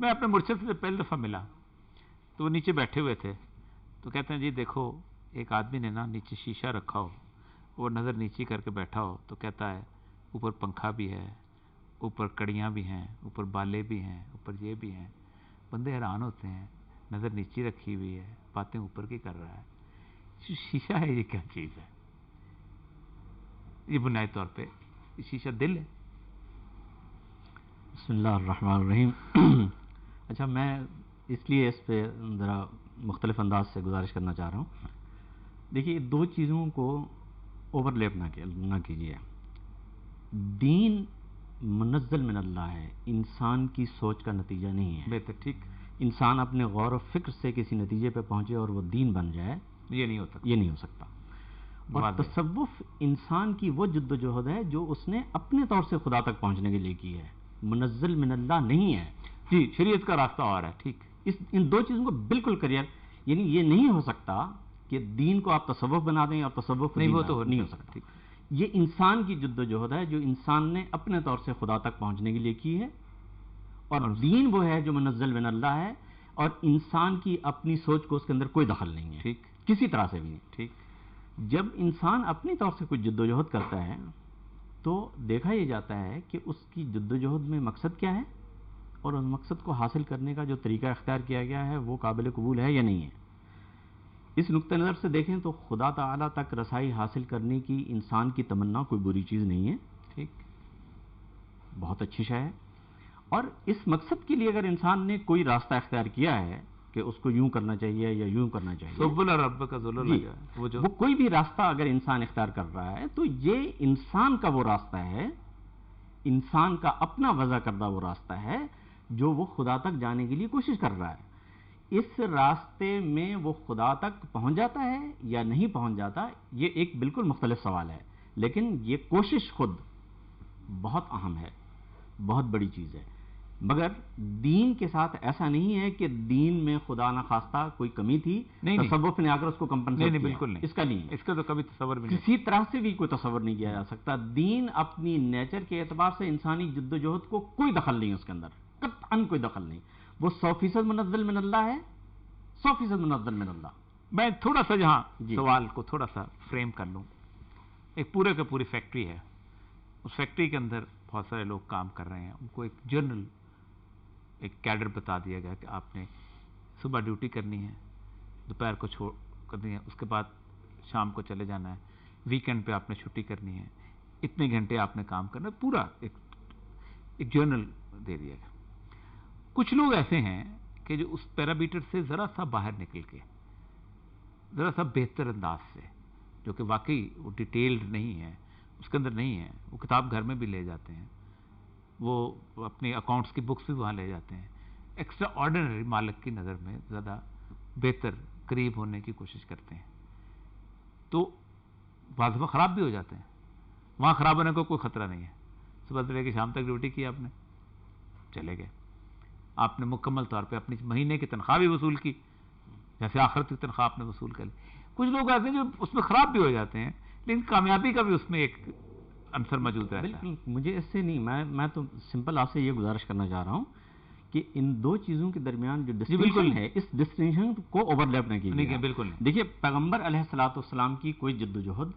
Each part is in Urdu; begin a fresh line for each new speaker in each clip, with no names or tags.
میں اپنے مرشد سے پہلی دفعہ ملا تو وہ نیچے بیٹھے ہوئے تھے، تو کہتے ہیں جی دیکھو ایک آدمی نے نا نیچے شیشہ رکھا ہو، وہ نظر نیچی کر کے بیٹھا ہو، تو کہتا ہے اوپر پنکھا بھی ہے، اوپر کڑیاں بھی ہیں، اوپر بالے بھی ہیں، اوپر یہ بھی ہیں. بندے حیران ہوتے ہیں، نظر نیچی رکھی ہوئی ہے، باتیں اوپر کی کر رہا ہے. شیشہ ہے یہ کیا چیز ہے؟ یہ بنیادی طور پہ شیشہ دل ہے.
بسم اللہ الرحمن الرحیم. اچھا، میں اس لیے اس پہ ذرا مختلف انداز سے گزارش کرنا چاہ رہا ہوں. دیکھیے، دو چیزوں کو اوور لیپ نہ کیجیے. دین منزل من اللہ ہے، انسان کی سوچ کا نتیجہ نہیں ہے.
بہتر، ٹھیک.
انسان اپنے غور و فکر سے کسی نتیجے پہ پہنچے اور وہ دین بن جائے،
یہ نہیں ہوتا،
یہ نہیں ہو سکتا. اور تصوف انسان کی وہ جد و جہد ہے جو اس نے اپنے طور سے خدا تک پہنچنے کے لیے کی ہے، منزل من اللہ نہیں ہے.
جی، شریعت کا راستہ اور ہے، ٹھیک.
ان دو چیزوں کو بالکل کلیئر، یعنی یہ نہیں ہو سکتا کہ دین کو آپ تصوف بنا دیں اور تصوف
نہیں، وہ تو
نہیں ہو سکتا. یہ انسان کی جد و جہد ہے جو انسان نے اپنے طور سے خدا تک پہنچنے کے لیے کی ہے، اور دین وہ ہے جو منزل من اللہ ہے، اور انسان کی اپنی سوچ کو اس کے اندر کوئی دخل نہیں ہے،
ٹھیک،
کسی طرح سے بھی نہیں.
ٹھیک.
جب انسان اپنی طور سے کچھ جد و جہد کرتا ہے تو دیکھا یہ جاتا ہے کہ اس کی جد و جہد میں مقصد کیا ہے، اور اس مقصد کو حاصل کرنے کا جو طریقہ اختیار کیا گیا ہے وہ قابل قبول ہے یا نہیں ہے. اس نقطہ نظر سے دیکھیں تو خدا تعالیٰ تک رسائی حاصل کرنے کی انسان کی تمنا کوئی بری چیز نہیں ہے،
ٹھیک،
بہت اچھی شے ہے. اور اس مقصد کے لیے اگر انسان نے کوئی راستہ اختیار کیا ہے کہ اس کو یوں کرنا چاہیے یا یوں کرنا چاہیے،
سبل رب کا ذل لگا،
وہ کوئی بھی راستہ اگر انسان اختیار کر رہا ہے تو یہ انسان کا وہ راستہ ہے، انسان کا اپنا وضع کردہ وہ راستہ ہے جو وہ خدا تک جانے کے لیے کوشش کر رہا ہے. اس راستے میں وہ خدا تک پہنچ جاتا ہے یا نہیں پہنچ جاتا، یہ ایک بالکل مختلف سوال ہے. لیکن یہ کوشش خود بہت اہم ہے، بہت بڑی چیز ہے. مگر دین کے ساتھ ایسا نہیں ہے کہ دین میں خدا نخواستہ کوئی کمی تھی، تصوف نے آ کر اس کو کمپنسیٹ کیا.
بالکل نہیں،
اس کا نہیں،
اس کا تو کبھی تصور بھی نہیں،
کسی طرح سے بھی کوئی تصور نہیں کیا جا سکتا. دین اپنی نیچر کے اعتبار سے انسانی جد و جہد کو کوئی دخل نہیں، اس کے اندر قطعاً کوئی دخل نہیں. وہ 100% منزل من اللہ ہے، 100% منزل من اللہ.
میں تھوڑا سا جہاں سوال کو تھوڑا سا فریم کر لوں. ایک پورے کا پوری فیکٹری ہے، اس فیکٹری کے اندر بہت سارے لوگ کام کر رہے ہیں. ان کو ایک جنرل ایک کیڈر بتا دیا گیا کہ آپ نے صبح ڈیوٹی کرنی ہے، دوپہر کو چھوڑ کرنی ہے، اس کے بعد شام کو چلے جانا ہے، ویکینڈ پہ آپ نے چھٹی کرنی ہے، اتنے گھنٹے آپ نے کام کرنا ہے، پورا ایک جرنل دے دیا گیا. کچھ لوگ ایسے ہیں کہ جو اس پیرامیٹر سے ذرا سا باہر نکل کے ذرا سا بہتر انداز سے، جو کہ واقعی وہ ڈیٹیلڈ نہیں ہے، اس کے اندر نہیں ہے، وہ کتاب گھر میں بھی لے جاتے ہیں، وہ اپنی اکاؤنٹس کی بکس بھی وہاں لے جاتے ہیں، ایکسٹرا آرڈنری مالک کی نظر میں زیادہ بہتر قریب ہونے کی کوشش کرتے ہیں. تو بعض دفعہ خراب بھی ہو جاتے ہیں. وہاں خراب ہونے کو کوئی خطرہ نہیں ہے. صبح سے لے کے شام تک ڈیوٹی کی آپ نے، چلے گئے، آپ نے مکمل طور پہ اپنی مہینے کی تنخواہ بھی وصول کی، جیسے آخرت کی تنخواہ آپ نے وصول کر لی. کچھ لوگ ایسے ہیں جو اس میں خراب بھی ہو جاتے ہیں، لیکن کامیابی کا بھی اس میں ایک عنصر موجود رہتا ہے.
بالکل، مجھے اس سے نہیں، میں تو سمپل آپ سے یہ گزارش کرنا چاہ رہا ہوں کہ ان دو چیزوں کے درمیان جو ڈسٹنکشن ہے، اس ڈسٹنکشن کو اوور لیپ نہیں کیجیے.
بالکل نہیں.
دیکھیے، پیغمبر علیہ الصلوۃ والسلام کی کوئی جد و جہد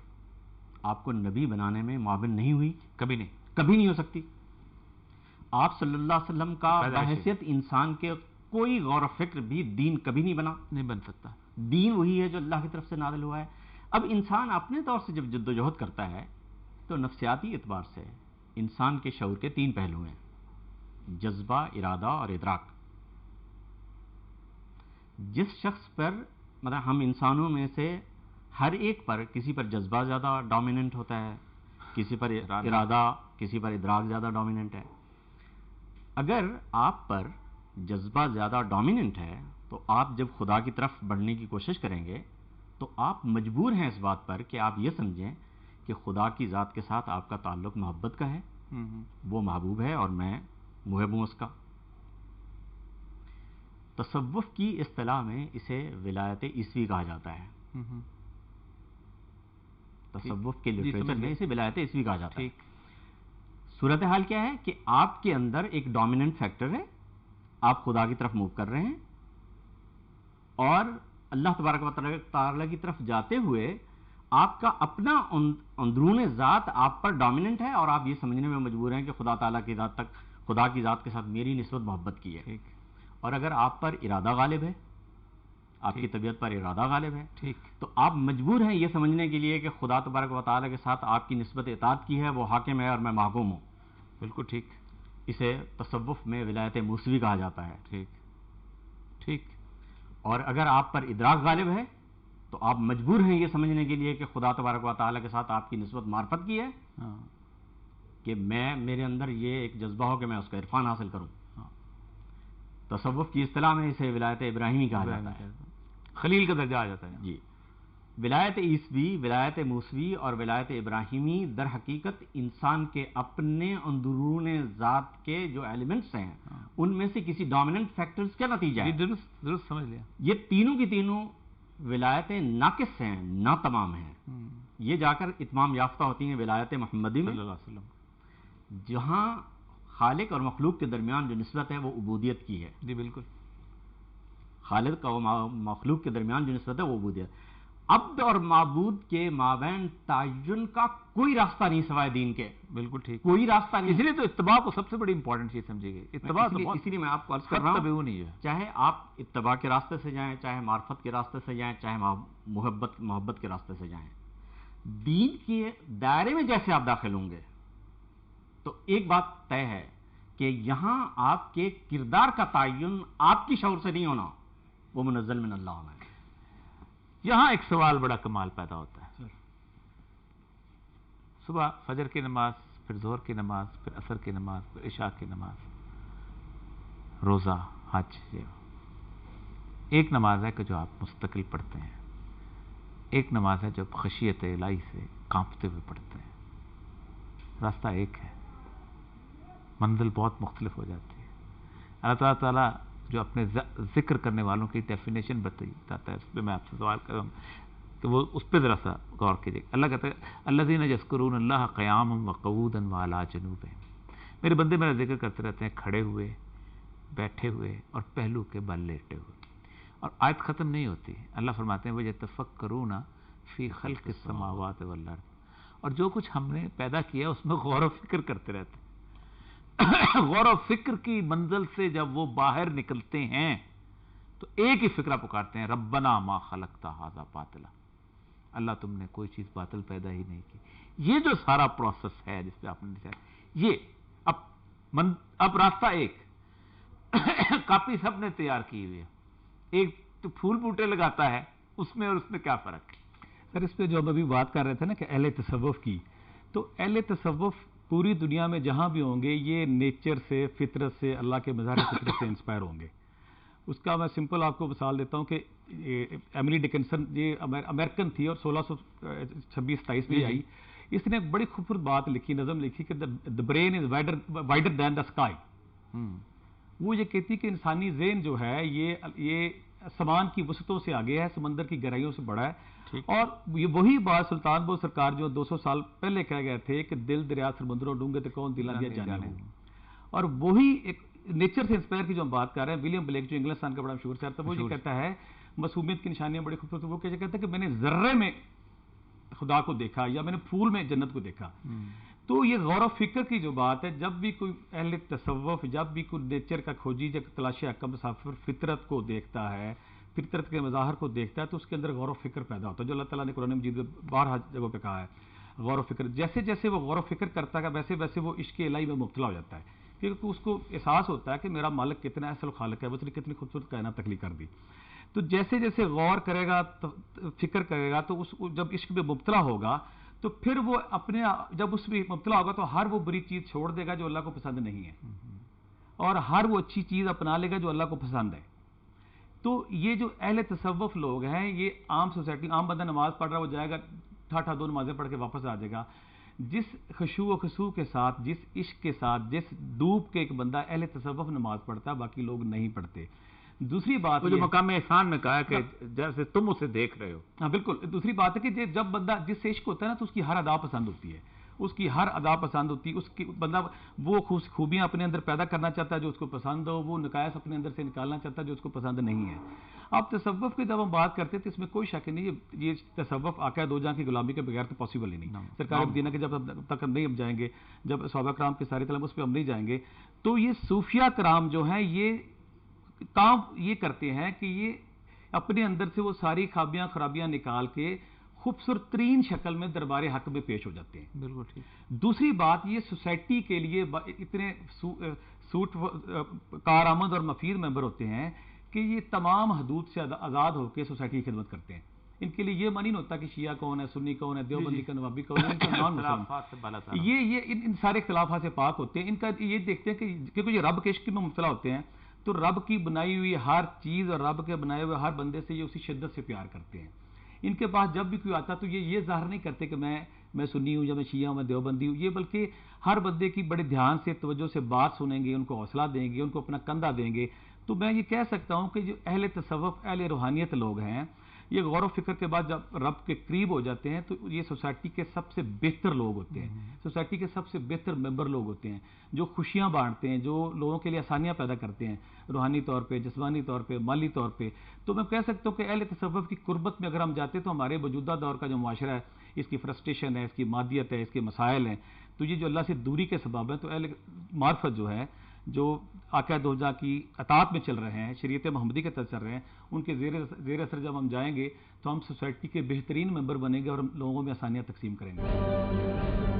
آپ کو نبی بنانے میں معاون نہیں ہوئی،
کبھی نہیں،
کبھی نہیں ہو سکتی. آپ صلی اللہ علیہ وسلم کا بحیثیت انسان کے کوئی غور و فکر بھی دین کبھی نہیں بنا،
نہیں بن سکتا.
دین وہی ہے جو اللہ کی طرف سے نازل ہوا ہے. اب انسان اپنے طور سے جب جد و جہد کرتا ہے تو نفسیاتی اعتبار سے انسان کے شعور کے 3 پہلو ہیں: جذبہ، ارادہ اور ادراک. جس شخص پر مطلب ہم انسانوں میں سے ہر ایک پر کسی پر جذبہ زیادہ ڈومیننٹ ہوتا ہے، کسی پر ارادہ، کسی پر ادراک زیادہ ڈومیننٹ ہے. اگر آپ پر جذبہ زیادہ ڈومیننٹ ہے تو آپ جب خدا کی طرف بڑھنے کی کوشش کریں گے تو آپ مجبور ہیں اس بات پر کہ آپ یہ سمجھیں کہ خدا کی ذات کے ساتھ آپ کا تعلق محبت کا ہے، وہ محبوب ہے اور میں محب ہوں اس کا. تصوف کی اصطلاح میں اسے ولایت عیسوی کہا جاتا ہے. تصوف کے لٹریچر میں اسے ولایت عیسوی کہا جاتا ہے. صورتحال کیا ہے کہ آپ کے اندر ایک ڈومیننٹ فیکٹر ہے آپ خدا کی طرف موو کر رہے ہیں، اور اللہ تبارک و تعالیٰ کی طرف جاتے ہوئے آپ کا اپنا اندرون ذات آپ پر ڈومیننٹ ہے، اور آپ یہ سمجھنے میں مجبور ہیں کہ خدا تعالیٰ کی ذات تک، خدا کی ذات کے ساتھ میری نسبت محبت کی ہے. اور اگر آپ پر ارادہ غالب ہے، آپ کی طبیعت پر ارادہ غالب ہے،
ٹھیک،
تو آپ مجبور ہیں یہ سمجھنے کے لیے کہ خدا تبارک و تعالیٰ کے ساتھ آپ کی نسبت اطاعت کی ہے، وہ حاکم ہے اور میں محکوم ہوں.
بالکل ٹھیک.
اسے تصوف میں ولایت موسوی کہا جاتا ہے.
ٹھیک ٹھیک.
اور اگر آپ پر ادراک غالب ہے تو آپ مجبور ہیں یہ سمجھنے کے لیے کہ خدا تبارک و تعالیٰ کے ساتھ آپ کی نسبت معرفت کی ہے،
ہاں
کہ میرے اندر یہ ایک جذبہ ہو کہ میں اس کا عرفان حاصل کروں. تصوف کی اصطلاح میں اسے ولایت ابراہیمی کہا جاتا ہے،
خلیل کا درجہ آ جاتا ہے.
جی. ولایت عیسوی، ولایت موسوی اور ولایت ابراہیمی در حقیقت انسان کے اپنے اندرون ذات کے جو ایلیمنٹس ہیں ان میں سے کسی ڈومیننٹ فیکٹرز کا نتیجہ ہے.
درست درست سمجھ لیا.
یہ تینوں کی تینوں ولایتیں ناقص ہیں، ناتمام ہیں. یہ جا کر اتمام یافتہ ہوتی ہیں ولایت محمدی میں،
صلی اللہ علیہ وسلم،
جہاں خالق اور مخلوق کے درمیان جو نسبت ہے وہ عبودیت کی ہے.
جی بالکل.
خالق اور مخلوق کے درمیان جو نسبت ہے وہ عبودیت. عبد اور معبود کے مابین تعین کا کوئی راستہ نہیں سوائے دین کے.
بالکل ٹھیک.
کوئی راستہ نہیں.
اس لیے تو اتباع کو سب سے بڑی امپورٹنٹ چیز سمجھی گئی. اتباع تو
اسی لیے میں آپ کو عرض کر رہا ہوں،
نہیں ہے،
چاہے آپ اتباع کے راستے سے جائیں، چاہے معرفت کے راستے سے جائیں، چاہے محبت کے راستے سے جائیں، دین کے دائرے میں جیسے آپ داخل ہوں گے تو ایک بات طے ہے کہ یہاں آپ کے کردار کا تعین آپ کی شعور سے نہیں ہونا، وہ منزل من اللہ ہونا ہے.
یہاں ایک سوال بڑا کمال پیدا ہوتا ہے. صبح فجر کی نماز، پھر ظہر کی نماز، پھر عصر کی نماز، پھر عشاء کی نماز، روزہ، حج. ایک نماز ہے کہ جو آپ مستقل پڑھتے ہیں، ایک نماز ہے جو خشیت الہی سے کانپتے ہوئے پڑھتے ہیں. راستہ ایک ہے، منزل بہت مختلف ہو جاتی ہے. اللہ تعالیٰ جو اپنے ذکر کرنے والوں کی ڈیفینیشن بتاتا ہے، اس پہ میں آپ سے سوال کروں کہ وہ اس پہ ذرا سا غور کیجیے. اللہ کہتا ہے الذین یذکرون اللہ قیاما وقعودا وعلی جنوبہم. میرے بندے میرا ذکر کرتے رہتے ہیں کھڑے ہوئے، بیٹھے ہوئے اور پہلو کے بل لیٹے ہوئے. اور آیت ختم نہیں ہوتی. اللہ فرماتے ہیں وَيَتَفَكَّرُونَ فِي خَلْقِ السَّمَاوَاتِ وَالْأَرْضِ. اور جو کچھ ہم نے پیدا کیا اس میں غور و فکر کرتے رہتے ہیں. غور و فکر کی منزل سے جب وہ باہر نکلتے ہیں تو ایک ہی فکرہ پکارتے ہیں ربنا ما خلقت ھذا باطلا. اللہ تم نے کوئی چیز باطل پیدا ہی نہیں کی. یہ جو سارا پروسیس ہے جس پہ آپ نے یہ اب راستہ ایک کاپی سب نے تیار کی ہوئی ہے. ایک تو پھول بوٹے لگاتا ہے اس میں اور اس میں کیا فرق ہے؟
سر اس پہ جو ہم ابھی بات کر رہے تھے نا کہ اہل تصوف کی، تو اہل تصوف پوری دنیا میں جہاں بھی ہوں گے یہ نیچر سے، فطرت سے، اللہ کے مظاہر فطرت سے انسپائر ہوں گے. اس کا میں سمپل آپ کو مثال دیتا ہوں کہ ایملی ڈکنسن یہ امریکن تھی اور 1626-27 میں آئی. اس نے ایک بڑی خوبصورت بات لکھی، نظم لکھی کہ the brain is wider than the sky. وہ یہ کہتی کہ انسانی ذہن جو ہے یہ سمان کی وسعتوں سے آگے ہے، سمندر کی گہرائیوں سے بڑا ہے. اور یہ وہی بات سلطان بہو سرکار جو 200 سال پہلے کہہ گئے تھے کہ دل دریا سمندروں ڈونگے تو کون دلا دیا جانے. اور وہی ایک نیچر سے انسپائر کی جو ہم بات کر رہے ہیں، ولیم بلیک جو انگلستان کا بڑا مشہور شاعر تھا، وہ یہ کہتا ہے معصومیت کی نشانیاں بڑی خوبصورت. وہ کہتا ہے کہ میں نے ذرے میں خدا کو دیکھا یا میں نے پھول میں جنت کو دیکھا. تو یہ غور و فکر کی جو بات ہے، جب بھی کوئی اہل تصوف، جب بھی کوئی نیچر کا کھوجی جب تلاشی حق کا مسافر فطرت کو دیکھتا ہے، فطرت کے مظاہر کو دیکھتا ہے، تو اس کے اندر غور و فکر پیدا ہوتا ہے، جو اللہ تعالیٰ نے قرآن مجید میں بارہا جگہوں پہ کہا ہے. غور و فکر جیسے جیسے وہ غور و فکر کرتا ہے ویسے ویسے وہ عشق الہی میں مبتلا ہو جاتا ہے، کیونکہ اس کو احساس ہوتا ہے کہ میرا مالک کتنا اصل خالق ہے، اس نے کتنی خوبصورت کائنات تخلیق کر دی. تو جیسے جیسے غور کرے گا، فکر کرے گا، تو جب عشق میں مبتلا ہوگا تو پھر وہ اپنے جب اس میں مبتلا ہوگا تو ہر وہ بری چیز چھوڑ دے گا جو اللہ کو پسند نہیں ہے، اور ہر وہ اچھی چیز اپنا لے گا جو اللہ کو پسند ہے. تو یہ جو اہل تصوف لوگ ہیں، یہ عام سوسائٹی، عام بندہ نماز پڑھ رہا ہے، وہ جائے گا ٹھاٹھا 2 نمازیں پڑھ کے واپس آ جائے گا. جس خشوع و خضوع کے ساتھ، جس عشق کے ساتھ، جس ڈوب کے ایک بندہ اہل تصوف نماز پڑھتا ہے، باقی لوگ نہیں پڑھتے. دوسری بات
جو مقام احسان میں کہا کہ جیسے تم اسے دیکھ رہے ہو.
ہاں بالکل. دوسری بات ہے کہ جب بندہ جس سے عشق ہوتا ہے نا تو اس کی ہر ادا پسند ہوتی ہے. اس کی ہر ادا پسند ہوتی ہے، اس کی مطلب وہ خوبیاں اپنے اندر پیدا کرنا چاہتا ہے جو اس کو پسند ہو، وہ نقائص اپنے اندر سے نکالنا چاہتا ہے جو اس کو پسند نہیں ہے۔ اب تصوف کی جب ہم بات کرتے ہیں تو اس میں کوئی شک نہیں، یہ تصوف آقا دو جہاں کی غلامی کے بغیر تو پاسبل ہی نہیں۔ سرکار مدینہ کے جب تک ہم نہیں جائیں گے، جب صحابہ کرام کی ساری تعلیم اس پہ ہم نہیں جائیں گے، تو یہ صوفیہ کرام جو ہیں یہ کام یہ کرتے ہیں کہ یہ اپنے اندر سے وہ ساری خرابیاں نکال کے خوبصورت ترین شکل میں دربار حق میں پیش ہو جاتے ہیں۔
بالکل ٹھیک۔
دوسری بات، یہ سوسائٹی کے لیے اتنے سوٹ کارآمد اور مفید ممبر ہوتے ہیں کہ یہ تمام حدود سے آزاد ہو کے سوسائٹی کی خدمت کرتے ہیں۔ ان کے لیے یہ معنی نہیں ہوتا کہ شیعہ کون ہے، سنی کون ہے، دیوبندی کا، نوابی کون ہے، ان کا نان مسلم، یہ ان سارے اختلافات سے پاک ہوتے ہیں۔ ان کا یہ دیکھتے ہیں کہ کیونکہ یہ رب کے عشق میں مبتلا ہوتے ہیں، تو رب کی بنائی ہوئی ہر چیز اور رب کے بنائے ہوئے ہر بندے سے یہ اسی شدت سے پیار کرتے ہیں۔ ان کے پاس جب بھی کوئی آتا تو یہ ظاہر نہیں کرتے کہ میں سنی ہوں یا میں شیعہ ہوں، میں دیوبندی ہوں، یہ بلکہ ہر بندے کی بڑے دھیان سے توجہ سے بات سنیں گے، ان کو حوصلہ دیں گے، ان کو اپنا کندھا دیں گے۔ تو میں یہ کہہ سکتا ہوں کہ جو اہل تصوف، اہل روحانیت لوگ ہیں، یہ غور و فکر کے بعد جب رب کے قریب ہو جاتے ہیں تو یہ سوسائٹی کے سب سے بہتر لوگ ہوتے ہیں، سوسائٹی کے سب سے بہتر ممبر لوگ ہوتے ہیں، جو خوشیاں بانٹتے ہیں، جو لوگوں کے لیے آسانیاں پیدا کرتے ہیں، روحانی طور پہ، جسمانی طور پہ، مالی طور پہ۔ تو میں کہہ سکتا ہوں کہ اہل تصوف کی قربت میں اگر ہم جاتے تو ہمارے موجودہ دور کا جو معاشرہ ہے، اس کی فرسٹریشن ہے، اس کی مادیت ہے، اس کے مسائل ہیں، تو یہ جو اللہ سے دوری کے سبب ہیں، تو اہل معرفت جو ہے، جو آقا دو جہاں کی اطاعت میں چل رہے ہیں، شریعت محمدی کے تحت چل رہے ہیں، ان کے زیر اثر جب ہم جائیں گے تو ہم سوسائٹی کے بہترین ممبر بنیں گے اور ہم لوگوں میں آسانیاں تقسیم کریں گے۔